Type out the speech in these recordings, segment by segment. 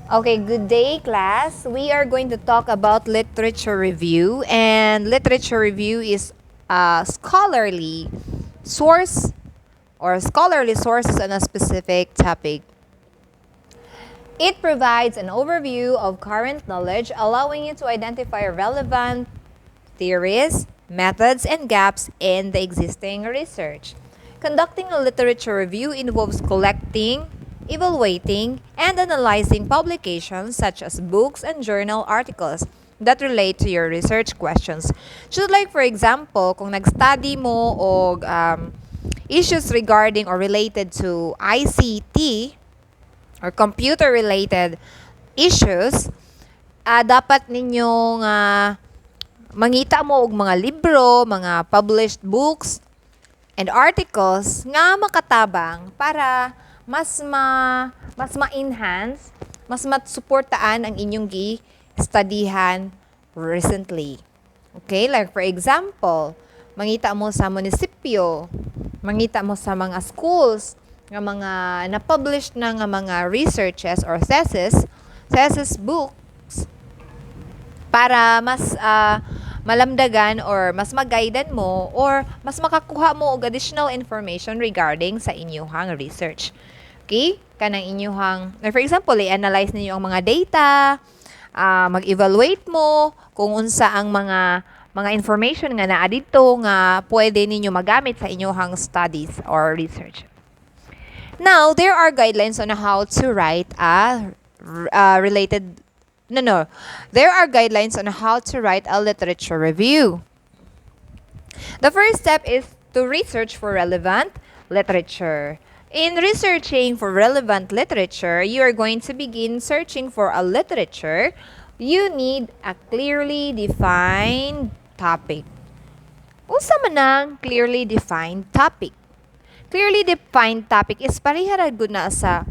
Okay, good day, class. We are going to talk about literature review, and literature review is a scholarly source or scholarly sources on a specific topic. It provides an overview of current knowledge, allowing you to identify relevant theories, methods, and gaps in the existing research. Conducting a literature review involves collecting, evaluating, and analyzing publications such as books and journal articles that relate to your research questions. So like for example, kung nag-study mo og issues regarding or related to ICT or computer-related issues, dapat ninyong mangita mo og mga libro, mga published books, and articles nga makatabang para mas ma-enhance, mas masuportaan ang inyong gi-studyhan recently. Okay, like for example, mangita mo sa munisipyo, mangita mo sa mga schools, nga mga na-publish na nga mga researches or thesis books para mas malamdagan or mas mag-guidean mo or mas makakuha mo og additional information regarding sa inyong research. Okay? Kanang inyong, for example, i-analyze ninyo ang mga data, mag-evaluate mo kung unsa ang mga information nga naa dito nga pwede ninyo magamit sa inyong studies or research. Now, there are guidelines on how to write a There are guidelines on how to write a literature review. The first step is to research for relevant literature. In researching for relevant literature, you are going to begin searching for a literature. You need a clearly defined topic. Unsa man ang clearly defined topic? Clearly defined topic is parihara gud na sa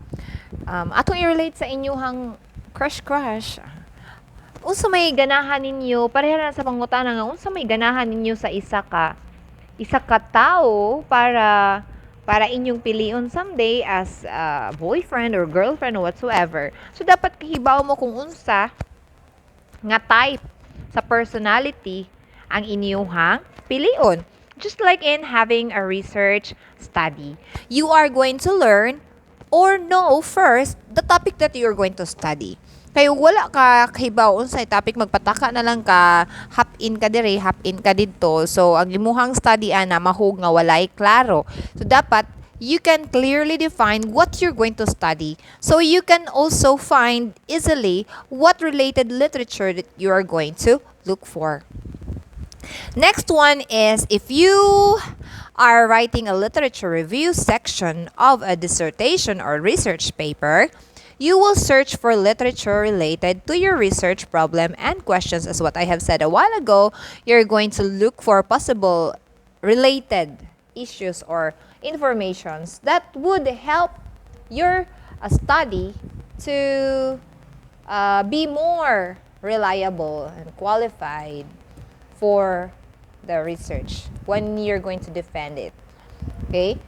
atong i-relate sa inyong crush. Unsa may ganahan ninyo, parehara na sa pangutana nga unsa may ganahan ninyo sa isa ka tao para inyong pilion someday as a boyfriend or girlfriend or whatsoever. So dapat kahibaw mo kung unsa nga type sa personality ang inyong pilion. Just like in having a research study, you are going to learn or know first the topic that you're going to study. Kaya wala ka kahibaw unsay topic, magpataka na lang ka, hop-in ka dire, hop-in ka dito. So, ang imuhang study ana mahug nga walay klaro. So, dapat you can clearly define what you're going to study. So, you can also find easily what related literature that you are going to look for. Next one is if you are writing a literature review section of a dissertation or research paper, you will search for literature related to your research problem and questions. As what I have said a while ago, you're going to look for possible related issues or informations that would help your study to be more reliable and qualified for the research when you're going to defend it. Okay?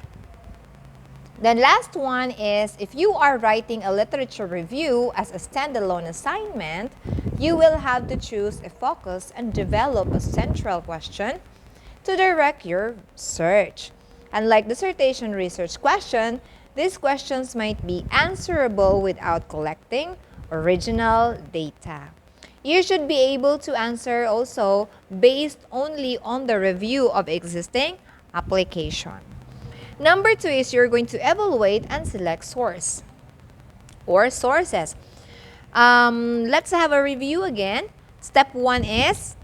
Then last one is if you are writing a literature review as a standalone assignment, you will have to choose a focus and develop a central question to direct your search. Unlike dissertation research question, these questions might be answerable without collecting original data. You should be able to answer also based only on the review of existing application. Number 2 is you're going to evaluate and select source or sources. Let's have a review again. Step 1 is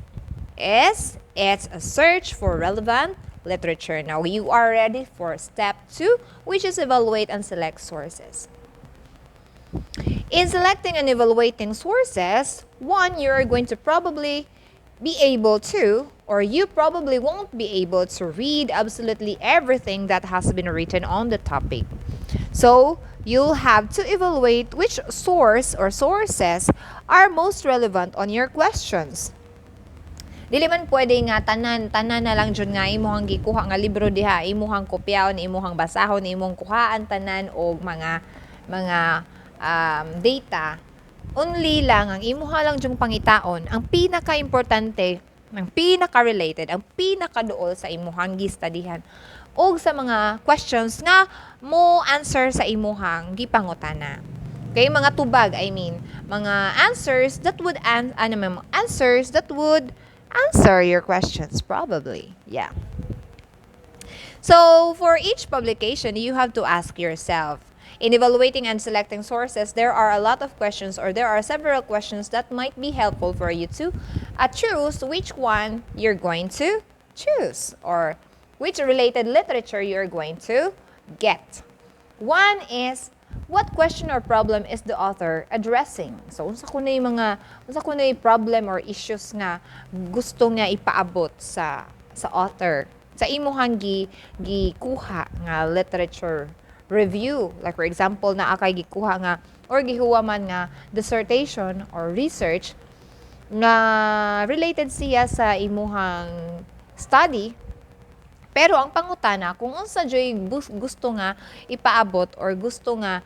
it's a search for relevant literature. Now you are ready for step 2, which is evaluate and select sources. In selecting and evaluating sources, one, you're going to probably be able to, or you probably won't be able to read absolutely everything that has been written on the topic. So, you'll have to evaluate which source or sources are most relevant on your questions. Dili man pwede nga tanan na lang jud nga imuhang gikuha nga libro diha, imuhang kopyaon, imuhang basahon, imong kuhaan tanan og mga data only lang ang imuha lang jung pangitaon ang pinaka-importante, ang pinaka-related, ang pinaka-duol sa imuhang gistudyhan o sa mga questions nga mo answer sa imuhang gipangutana. Okay, mga tubag, I mean, mga answers that would answers that would answer your questions probably. Yeah. So, for each publication, you have to ask yourself, in evaluating and selecting sources, there are a lot of questions or there are several questions that might be helpful for you to choose which one you're going to choose or which related literature you're going to get. One is, what question or problem is the author addressing? So, unsa kunay problem or issues nga gusto nga ipaabot sa author sa imuhang gikuha nga literature review. Like for example, na akay gikuha nga or gihuwaman nga dissertation or research nga related siya sa imuhang study. Pero ang pangutana kung unsa joy gusto nga ipaabot or gusto nga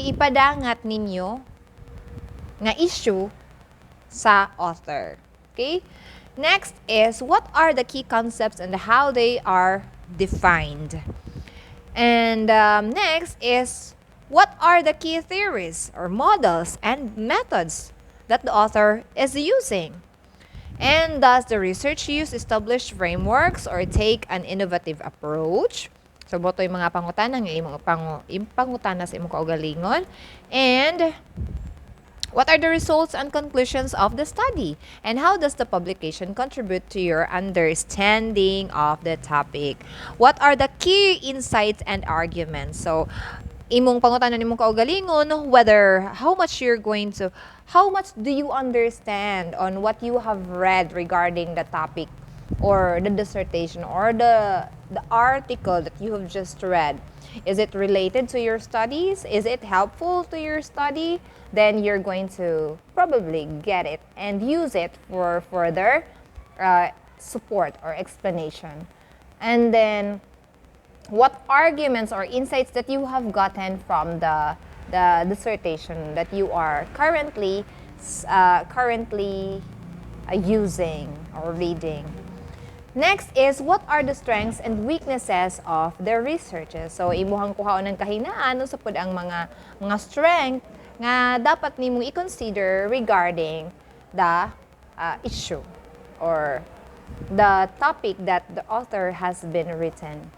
ipadangat ninyo nga issue sa author. Okay? Next is, what are the key concepts and how they are defined? And next is, what are the key theories or models and methods that the author is using? And does the research use established frameworks or take an innovative approach? So, boto yung mga pangutana nga imong pangutana sa imong kaugalingon. And what are the results and conclusions of the study? And how does the publication contribute to your understanding of the topic? What are the key insights and arguments? So, imong pangutanan imong kaugalingon whether how much do you understand on what you have read regarding the topic or the dissertation or the article that you have just read. Is it related to your studies? Is it helpful to your study? Then you're going to probably get it and use it for further support or explanation. And then, what arguments or insights that you have gotten from the dissertation that you are currently using or reading. Next is, what are the strengths and weaknesses of the researches? So, imuhang kuhaon ng kahinaan, sa pud ang mga strength nga dapat nimo i-consider regarding the issue or the topic that the author has been written.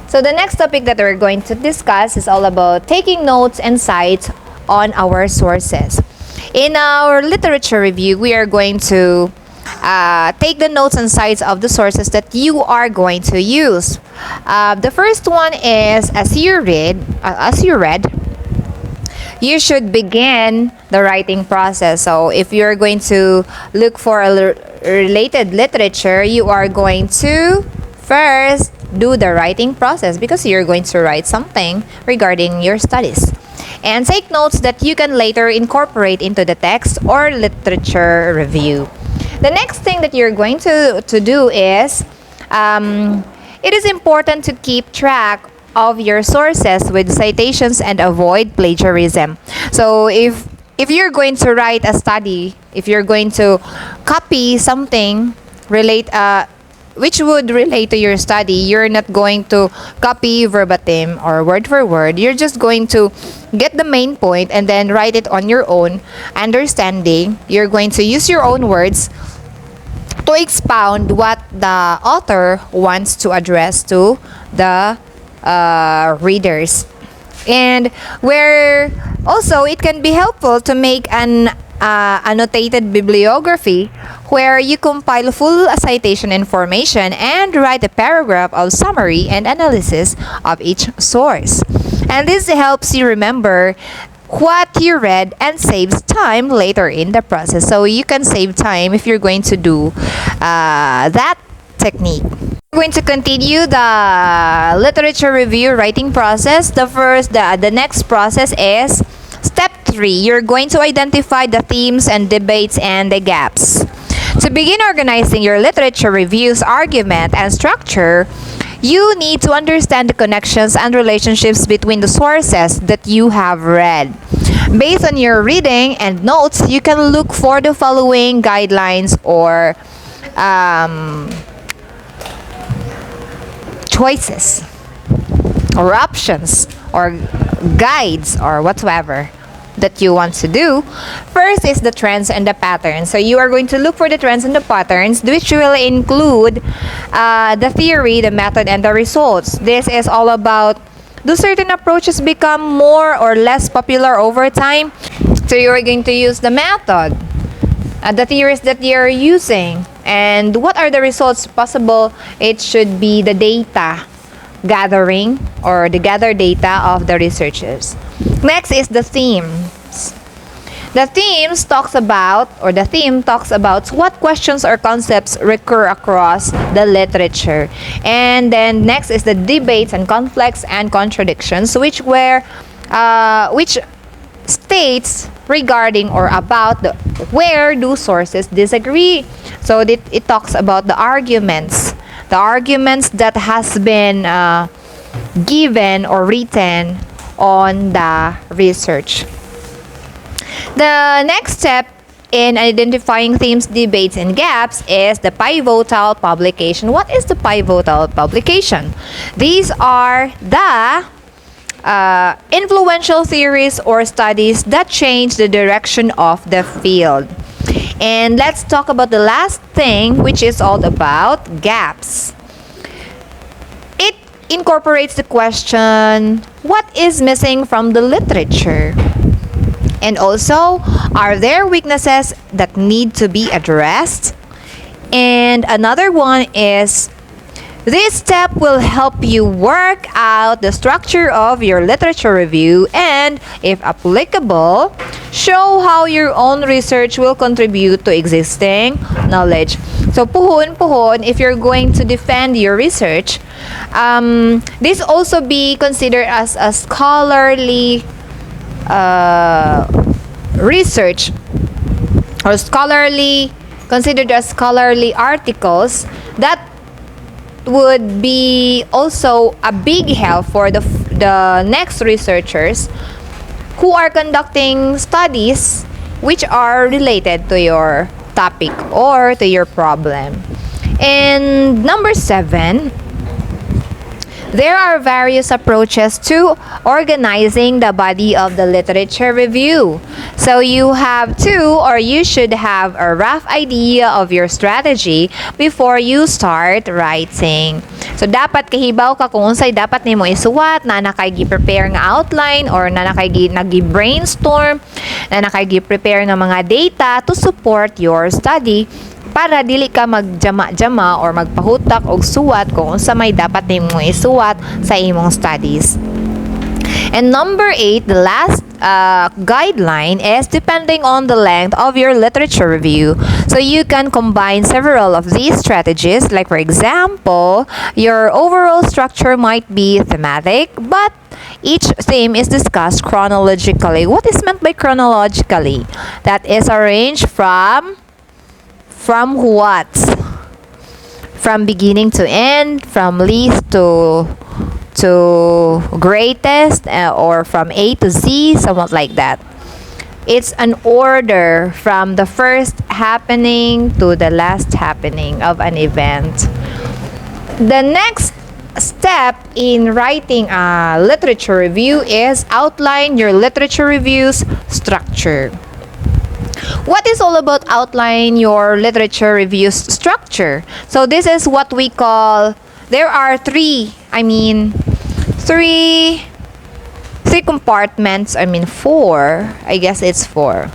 So the next topic that we're going to discuss is all about taking notes and cites on our sources. In our literature review, we are going to take the notes and cites of the sources that you are going to use. The first one is, as you read, you should begin the writing process. So if you're going to look for a related literature, you are going to first do the writing process because you're going to write something regarding your studies. And take notes that you can later incorporate into the text or literature review. The next thing that you're going to do is, it is important to keep track of your sources with citations and avoid plagiarism. So if you're going to write a study, if you're going to copy something which would relate to your study, you're not going to copy verbatim or word for word. You're just going to get the main point and then write it on your own understanding. You're going to use your own words to expound what the author wants to address to the readers. And where also it can be helpful to make an annotated bibliography where you compile full citation information and write a paragraph of summary and analysis of each source. And this helps you remember what you read and saves time later in the process. So you can save time if you're going to do that technique. We're going to continue the literature review writing process. The next process is step 3. You're going to identify the themes and debates and the gaps. To begin organizing your literature review's argument and structure, You need to understand the connections and relationships between the sources that you have read. Based on your reading and notes, you can look for the following guidelines or choices or options or guides or whatsoever that you want to do. First is the trends and the patterns. So you are going to look for the trends and the patterns, which will include the theory, the method, and the results. This is all about, do certain approaches become more or less popular over time? So you are going to use the method, the theories that you're using, and what are the results possible. It should be the data gathering or the gathered data of the researchers. Next is the themes. The theme talks about what questions or concepts recur across the literature. And then next is the debates and conflicts and contradictions, which states regarding or about where do sources disagree. So it talks about the arguments that has been given or written on the research. The next step in identifying themes, debates, and gaps is the pivotal publication. What is the pivotal publication? These are the influential theories or studies that change the direction of the field. And let's talk about the last thing, which is all about gaps. It incorporates the question, what is missing from the literature? And also, are there weaknesses that need to be addressed? And another one is, this step will help you work out the structure of your literature review and, if applicable, show how your own research will contribute to existing knowledge. So, puhon, if you're going to defend your research, this also be considered as a scholarly research or considered as scholarly articles that would be also a big help for the next researchers who are conducting studies which are related to your topic or to your problem. And number 7, there are various approaches to organizing the body of the literature review. So you should have a rough idea of your strategy before you start writing. So dapat kahibaw ka kung unsay dapat nimo isuwat, na nakay gi-prepare nga outline or na nakay nagi-brainstorm, na nakay gi-prepare nga mga data to support your study, para dili ka magjama-jama or magpahutak og suwat kung unsa may dapat nimo isuwat sa imong studies. And number 8, the last guideline is depending on the length of your literature review. So you can combine several of these strategies. Like for example, your overall structure might be thematic, but each theme is discussed chronologically. What is meant by chronologically? That is arranged from what? From beginning to end, from least to greatest, or from A to Z, somewhat like that. It's an order from the first happening to the last happening of an event. The next step in writing a literature review is outline your literature review's structure. What is all about outline your literature review's structure? So this is what we call, there are three compartments, four, I guess it's four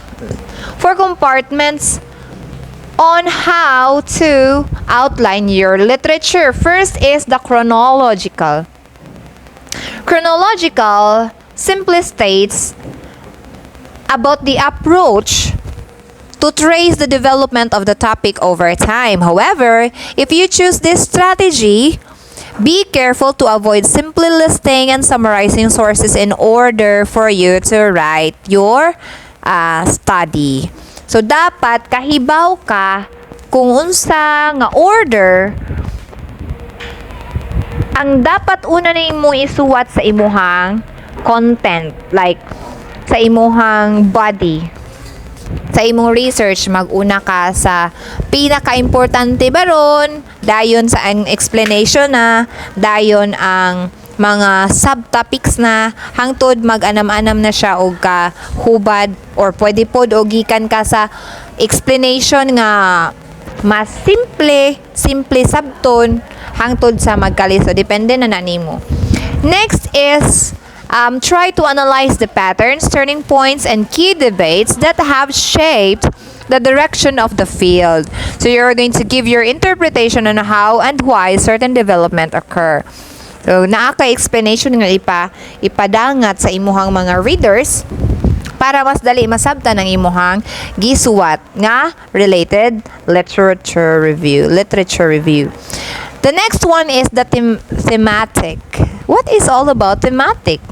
compartments on how to outline your literature. First is the chronological. Chronological simply states about the approach to trace the development of the topic over time. However, if you choose this strategy, be careful to avoid simply listing and summarizing sources in order for you to write your study. So, dapat kahibaw ka kung unsa nga order ang dapat una nimo isuwat sa imuhang content, like sa imuhang body, sa imong research, maguna ka sa pinaka-importante baron, dayon sa ang explanation na, dayon ang mga subtopics na, hangtod mag-anam-anam na siya og ka hubad, or pwede pod og gikan ka sa explanation nga mas simple sabton, hangtod sa magkaliso, depende na nimo. Next is try to analyze the patterns, turning points, and key debates that have shaped the direction of the field. So you're going to give your interpretation on how and why certain development occur. So naaka-explanation nga ipadangat sa imuhang mga readers para mas dali masabtan ang imuhang gisuwat nga related literature review. The next one is the thematic. What is all about thematic?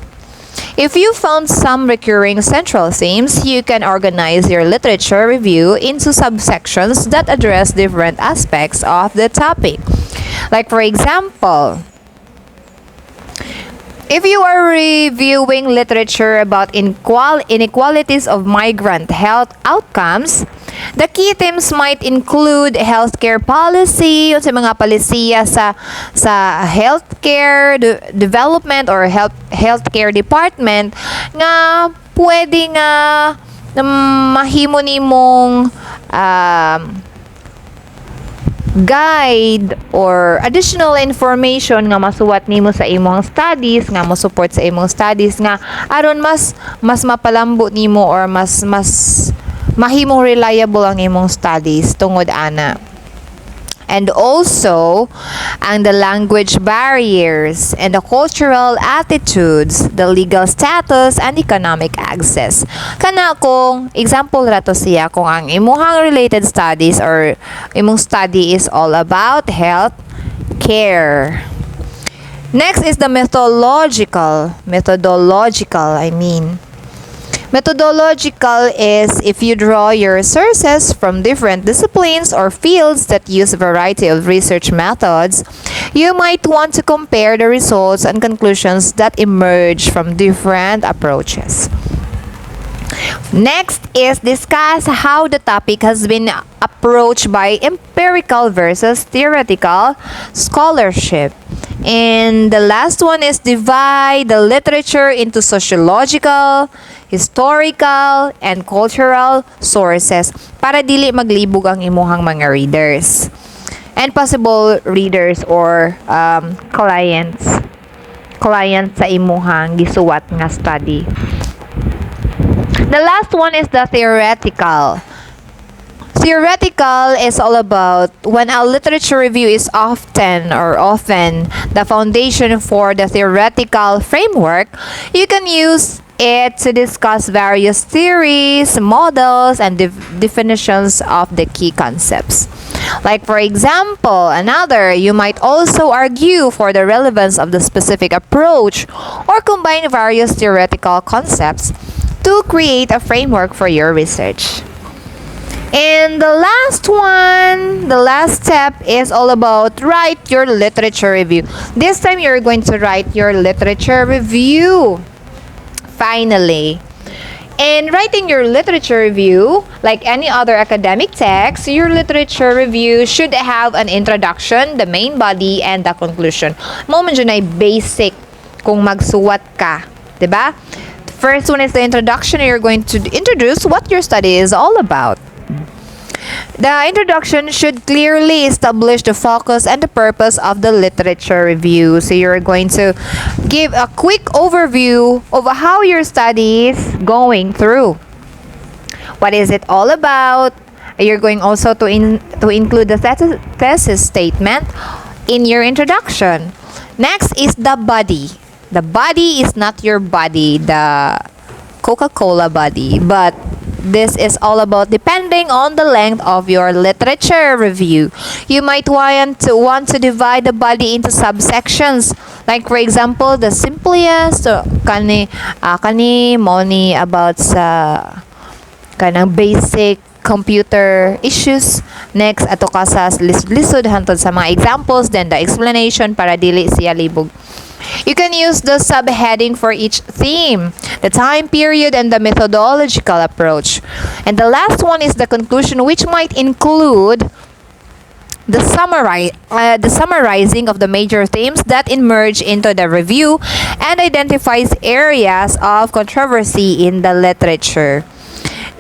If you found some recurring central themes, you can organize your literature review into subsections that address different aspects of the topic. Like for example, if you are reviewing literature about inequalities of migrant health outcomes, the key themes might include healthcare policy, sa mga palisiya sa healthcare development or healthcare department nga pwede nga mahimo nimong guide or additional information nga masuwat nimo sa imong studies, nga mo support sa imong studies, nga aron mas mapalambo nimo or mas mahimong reliable ang imong studies tungod ana. And also, ang the language barriers and the cultural attitudes, the legal status, and economic access. Kana kung example rato siya kung ang imuhang related studies or imong study is all about health care. Next is the methodological, Methodological is if you draw your sources from different disciplines or fields that use a variety of research methods, you might want to compare the results and conclusions that emerge from different approaches. Next is discuss how the topic has been approached by empirical versus theoretical scholarship. And the last one is divide the literature into sociological, historical, and cultural sources para dili maglibog ang imuhang mga readers and possible readers or clients sa imuhang gisuwat nga study. The last one is the theoretical. Theoretical is all about when a literature review is often the foundation for the theoretical framework. You can use it to discuss various theories, models, and definitions of the key concepts. Like for example, you might also argue for the relevance of the specific approach or combine various theoretical concepts to create a framework for your research. And the last step is all about write your literature review. This time you're going to write your literature review. Finally, in writing your literature review, like any other academic text, your literature review should have an introduction, the main body, and the conclusion. Mo man dyan ay basic kung magsuwat ka, diba? The first one is the introduction. You're going to introduce what your study is all about. The introduction should clearly establish the focus and the purpose of the literature review. So you're going to give a quick overview of how your study is going through. What is it all about? You're going also to include the thesis statement in your introduction. Next is the body. The body is not your body, the Coca-Cola body, but this is all about depending on the length of your literature review. You might want to divide the body into subsections. Like for example, the simplest kani mo ni about sa kanang basic computer issues. Next, ato ka sa lisod hantod sa mga examples, then the explanation para dili siya libog. You can use the subheading for each theme, the time period, and the methodological approach. And the last one is the conclusion, which might include the summarizing of the major themes that emerge into the review and identifies areas of controversy in the literature.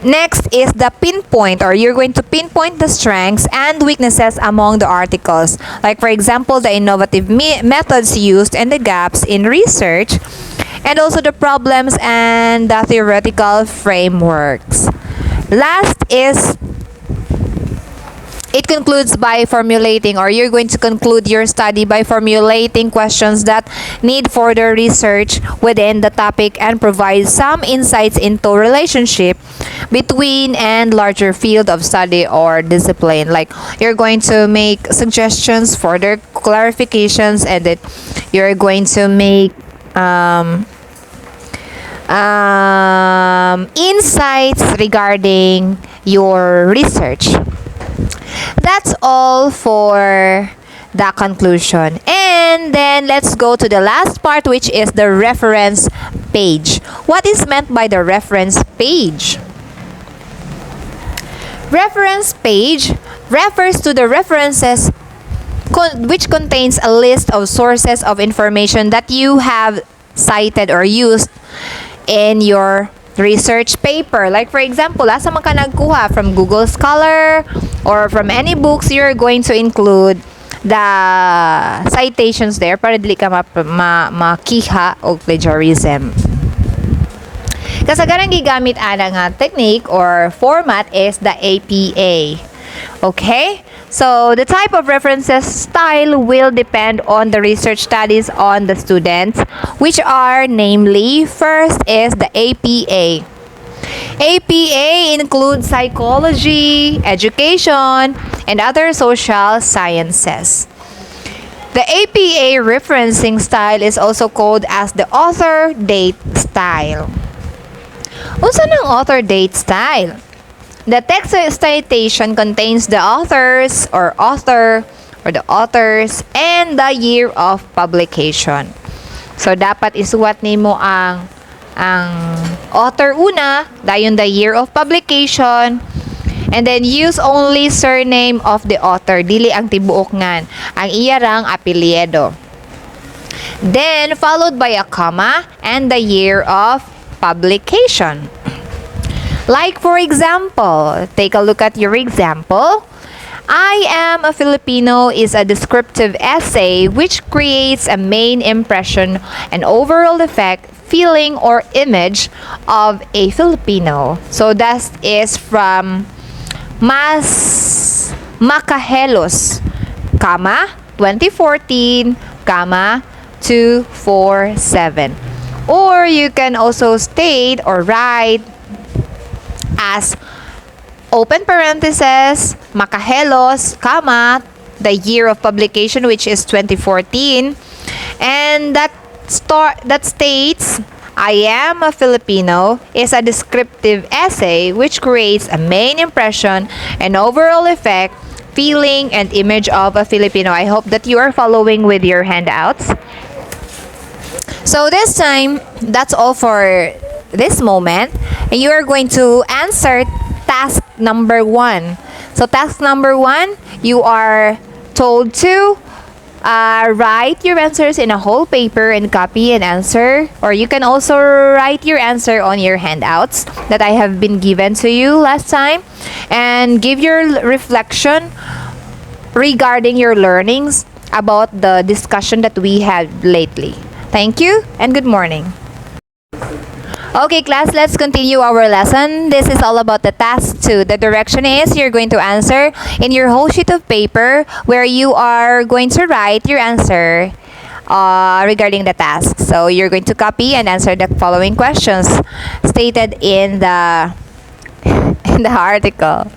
Next is the pinpoint, or you're going to pinpoint the strengths and weaknesses among the articles. Like, for example, the innovative methods used and the gaps in research, and also the problems and the theoretical frameworks. Last is it concludes by formulating, or you're going to conclude your study by formulating questions that need further research within the topic and provide some insights into relationship between and larger field of study or discipline. Like, you're going to make suggestions, further clarifications, and then you're going to make insights regarding your research. That's all for the conclusion. And then let's go to the last part, which is the reference page. What is meant by the reference page? Reference page refers to the references which contains a list of sources of information that you have cited or used in your research paper. Like, for example, asa man ka nagkuha, from Google Scholar or from any books, you're going to include the citations there para dili ka makiha og plagiarism. Kasagaran gigamit ana nga technique or format is the APA. Okay? So, the type of references style will depend on the research studies on the students, which are namely, first is the APA. APA includes psychology, education, and other social sciences. The APA referencing style is also called as the author-date style. Unsa nang author-date style? The text citation contains the authors or author or the authors and the year of publication. So, dapat isuwat nimo ang author una, dayon the year of publication, and then use only surname of the author, dili ang tibuok ngan, ang iyarang apelyido. Then, followed by a comma and the year of publication. Like, for example, take a look at your example. I am a Filipino is a descriptive essay which creates a main impression, an overall effect, feeling, or image of a Filipino. So that is from Mas Makahelos, 2014, 247. Or you can also state or write as open parentheses, Makahelos, the year of publication, which is 2014, and that states I am a Filipino is a descriptive essay which creates a main impression, an overall effect, feeling, and image of a Filipino. I hope that you are following with your handouts. So this time, that's all for this moment, and you are going to answer task number 1. So task number 1, you are told to write your answers in a whole paper and copy and answer, or you can also write your answer on your handouts that I have been given to you last time, and give your reflection regarding your learnings about the discussion that we had lately. Thank you and good morning. Okay, class, let's continue our lesson. This is all about the task 2. The direction is you're going to answer in your whole sheet of paper where you are going to write your answer regarding the task. So you're going to copy and answer the following questions stated in the article.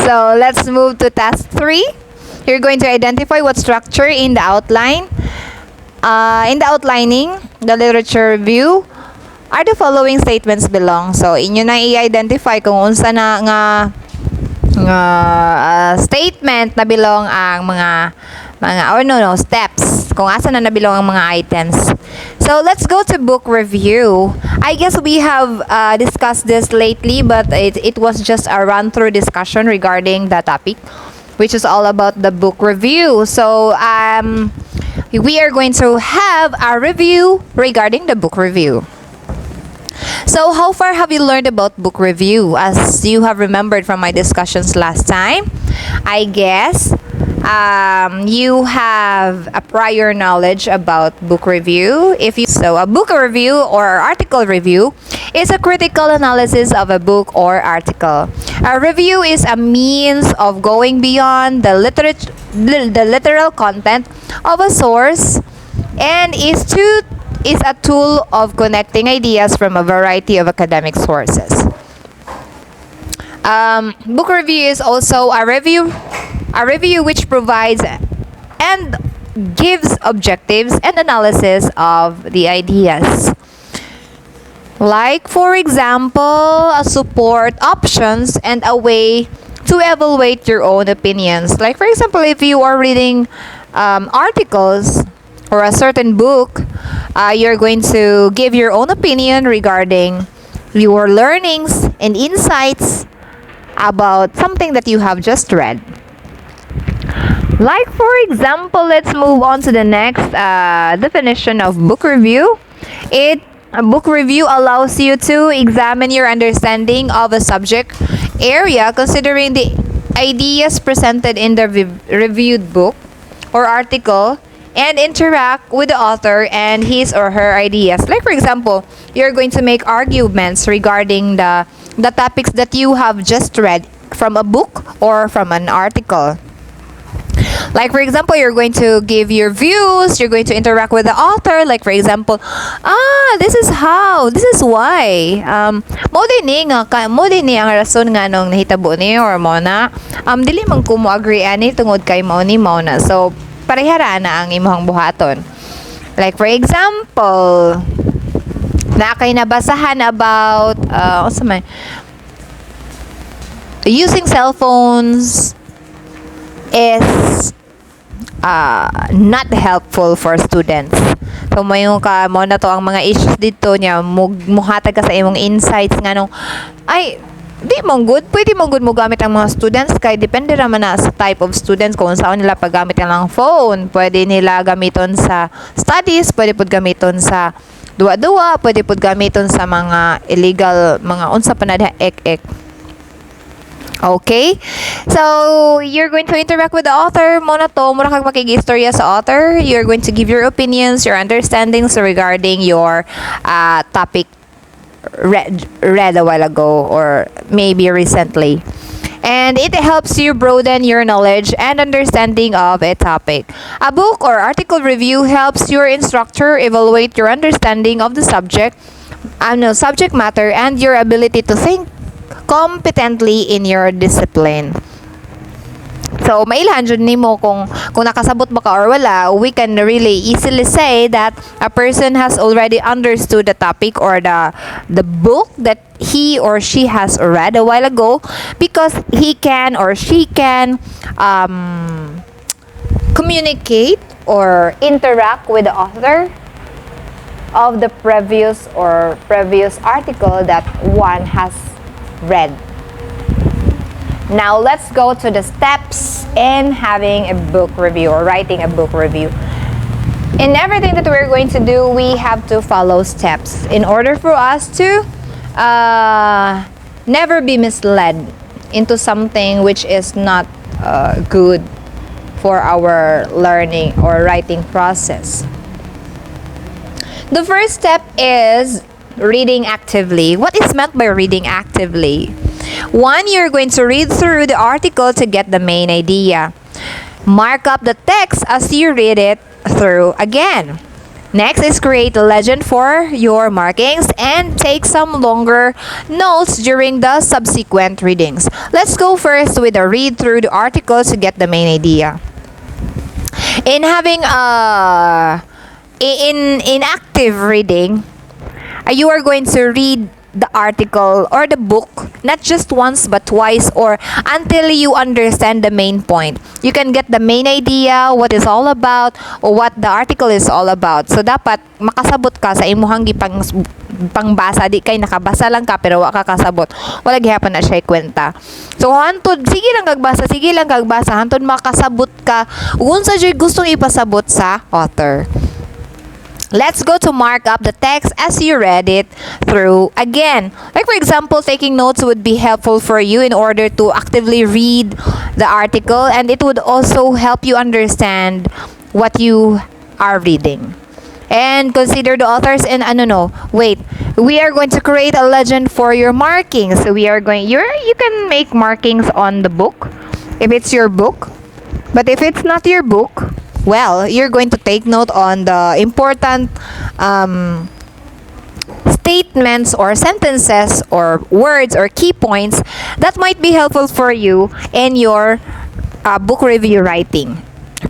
So let's move to task 3. You're going to identify what structure in the outline. In the outlining, the literature review, are the following statements belong. So, inyo na i-identify kung unsa na nga statement na belong ang mga or no steps kung asa na nabilong ang mga items. So let's go to book review. I guess we have discussed this lately, but it was just a run through discussion regarding the topic, which is all about the book review. So we are going to have a review regarding the book review. So how far have you learned about book review? As you have remembered from my discussions last time, I guess you have a prior knowledge about book review. So a book review or article review is a critical analysis of a book or article. A review is a means of going beyond the literal content of a source and is a tool of connecting ideas from a variety of academic sources. Book review is also a review which provides and gives objectives and analysis of the ideas. Like, for example, a support options and a way to evaluate your own opinions. Like, for example, if you are reading articles or a certain book, you're going to give your own opinion regarding your learnings and insights about something that you have just read. Like, for example, let's move on to the next definition of book review. A book review allows you to examine your understanding of a subject area considering the ideas presented in the reviewed book or article and interact with the author and his or her ideas. Like, for example, you're going to make arguments regarding the topics that you have just read from a book or from an article. Like, for example, you're going to give your views, you're going to interact with the author. Like, for example, this is why. Mo din ang rason nga nung nahitabo ni or mo na. Dili man ko mo agree ani tungod kay mo ni mo na. So, parehara na ang imong buhaton. Like, for example, na kay nabasahan about using cell phones is not helpful for students. So mo na to ang mga issues dito niya, muhatag ka sa imong insights nga nung ay di mo good, pwede mo good mo gamit ang mga students kay depende naman na sa type of students kung saan nila paggamit ng phone. Pwede nila gamiton sa studies, pwede pud gamiton sa duwa-duwa, pwede pud gamiton sa mga illegal, mga unsa pa na ek-ek. Okay? So, you're going to interact with the author. Muna to, muna kang makikistorya sa author. You're going to give your opinions, your understandings regarding your topic read a while ago or maybe recently. And it helps you broaden your knowledge and understanding of a topic. A book or article review helps your instructor evaluate your understanding of the subject matter and your ability to think competently in your discipline. So, mailhan jud nimo kung nakasabot ba ka or wala. We can really easily say that a person has already understood the topic or the book that he or she has read a while ago because he can or she can communicate or interact with the author of the previous article that one has read. Now, let's go to the steps in having a book review or writing a book review. In everything that we're going to do, we have to follow steps in order for us to never be misled into something which is not good for our learning or writing process. The first step is reading actively. What is meant by reading actively? One, you're going to read through the article to get the main idea. Mark up the text as you read it through again. Next is create a legend for your markings and take some longer notes during the subsequent readings. Let's go first with a read through the article to get the main idea. In having in active reading, you are going to read the article or the book not just once but twice, or until you understand the main point. You can get the main idea, what is all about, or what the article is all about. So dapat makasabot ka sa imuhang gipang pangbasa, di kay nakabasa lang ka pero wa ka kasabot, wala gihapon na siya kwenta. So hantod sige lang kagbasa hantod makasabot ka unsa jud gustong ipasabot sa author. Let's go to mark up the text as you read it through again. Like for example, taking notes would be helpful for you in order to actively read the article, and it would also help you understand what you are reading. And consider the authors and we are going to create a legend for your markings. So you can make markings on the book if it's your book. But if it's not your book, well, you're going to take note on the important statements or sentences or words or key points that might be helpful for you in your book review writing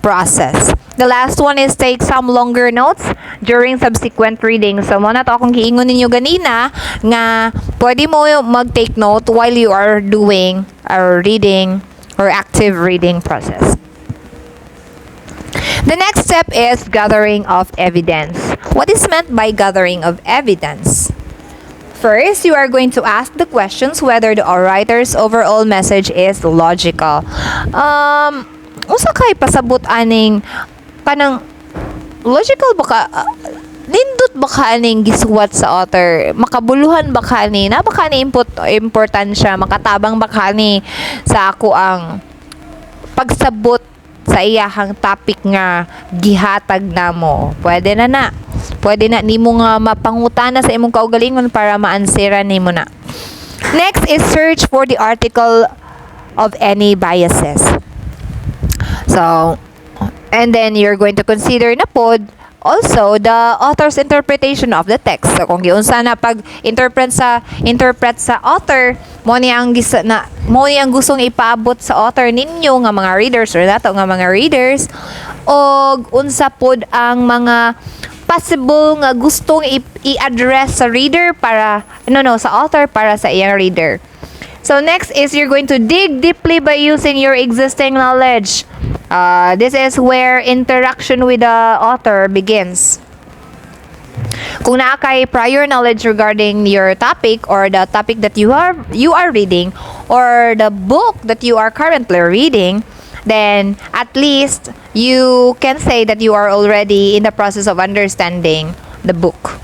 process. The last one is take some longer notes during subsequent reading. So, mo na to akong giingon ninyo ganina nga pwede mo mag-take note while you are doing a reading or active reading process. The next step is gathering of evidence. What is meant by gathering of evidence? First, you are going to ask the questions whether the writer's overall message is logical. Usa kay pasabot aning kanang logical ba ka nindot ba ka aning gisuwat sa author, makabuluhan ba ka ni na ba ka ni importansya, makatabang ba ka ni sa ako ang pagsabot sa iyahang topic nga gihatag namo. Pwede na nimo nga mapangutana sa imong kaugalingon para maansera nimo na. Next is search for the article of any biases. So, and then you're going to consider na pod also the author's interpretation of the text. So kung giunsa na pag-interpret sa author, mo ni ang gustong ipaabot sa author ninyo nga mga readers or nato nga mga readers, og unsa pod ang mga possible nga gustong i-address sa reader sa author para sa iyang reader. So next is you're going to dig deeply by using your existing knowledge. This is where interaction with the author begins. Kung naa kay prior knowledge regarding your topic or the topic that you are reading or the book that you are currently reading, then at least you can say that you are already in the process of understanding the book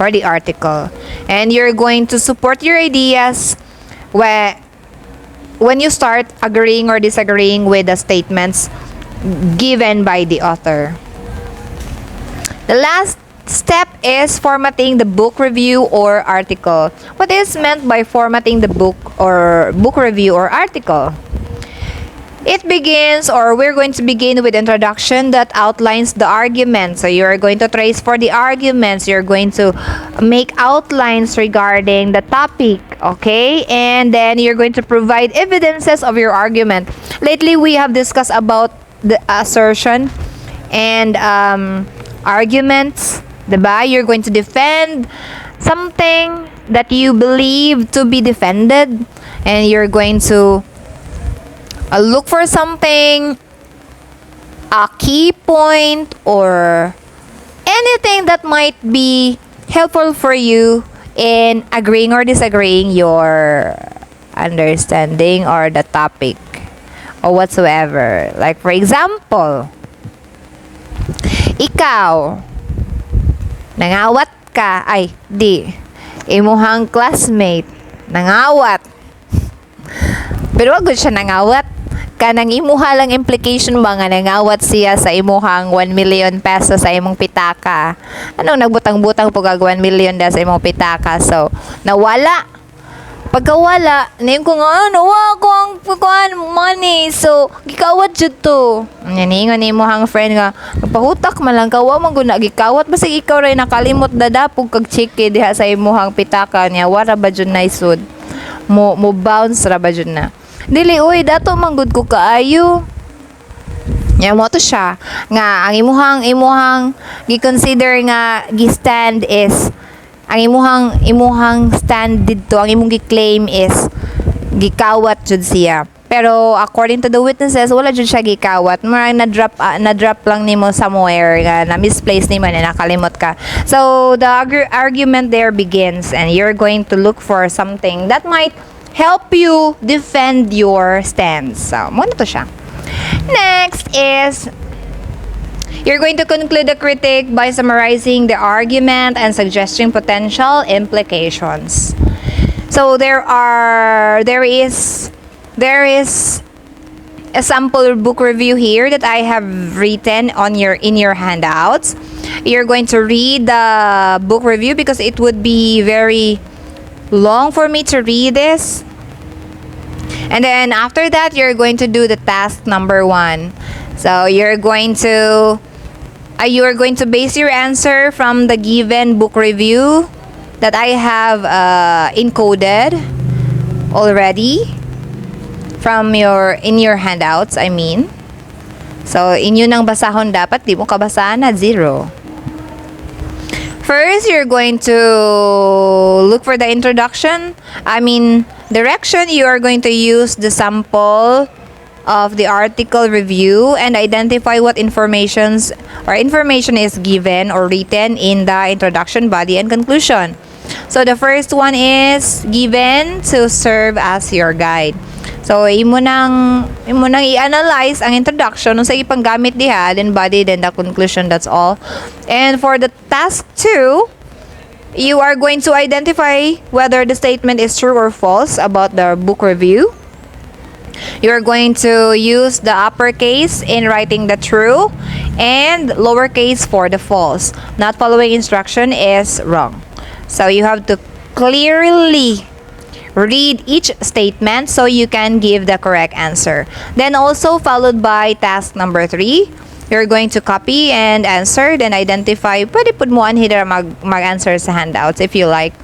or the article. And you're going to support your ideas when you start agreeing or disagreeing with the statements given by the author. The last step is formatting the book review or article. What is meant by formatting the book review or article? We're going to begin with introduction that outlines the argument. So you're going to trace for the arguments. You're going to make outlines regarding the topic, okay? And then you're going to provide evidences of your argument. Lately, we have discussed about the assertion and arguments, diba? You're going to defend something that you believe to be defended, and you're going to look for something, a key point, or anything that might be helpful for you in agreeing or disagreeing your understanding or the topic or whatsoever. Like for example, ikaw nangawat ka, imuhang classmate nangawat, pero wag siya nangawat kanang imuha lang implication ba nga nangawat siya sa imuhang 1 million pesos sa imong pitaka. Anong nagbutang-butang po kag 1 million da sa imong pitaka. So, nawala. Pagkawala, nayon ko nga, nawa ko ang money. So, gikawat jud to. Naningon ni imuhang friend nga, nagpahutak man lang kawa man guna gikawat basta ikaw ray nakalimot dadapog kag chiki diha sa imuhang pitaka niya. Wara ba jud na isud? Mo bounce ra ba jud na? Dili oy dato manggod ko kaayo. Nya mo to siya nga ang imuhang gi-consider nga gi-stand is ang imuhang stand dito, ang imong gi-claim is gikawat jud siya. Pero according to the witnesses, wala jud siya gikawat. Marang na-drop lang nimo somewhere nga na misplace nimo na nakalimot ka. So the argument there begins and you're going to look for something that might help you defend your stance. So, mo na to siya. Next is you're going to conclude the critique by summarizing the argument and suggesting potential implications. So there is a sample book review here that I have written in your handouts. You're going to read the book review because it would be very long for me to read this. And then after that, you're going to do the task number 1. So you're going to base your answer from the given book review that I have encoded already in your handouts, I mean. So, inyo nang basahon dapat, di mo kabasahan na 0. First, you're going to look for the introduction. Direction. You are going to use the sample of the article review and identify what information is given or written in the introduction, body, and conclusion. So, the first one is given to serve as your guide. So, imo nang i-analyze ang introduction nung sa ipanggamit diha, then body, then the conclusion, that's all. And for the task 2, you are going to identify whether the statement is true or false about the book review. You're going to use the uppercase in writing the true and lowercase for the false. Not following instruction is wrong. So, you have to clearly read each statement so you can give the correct answer. Then also followed by task number 3, you're going to copy and answer, then identify, pwede pud mo anhidra mag-answer sa handouts if you like.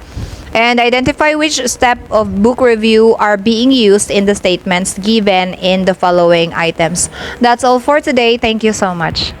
And identify which step of book review are being used in the statements given in the following items. That's all for today. Thank you so much.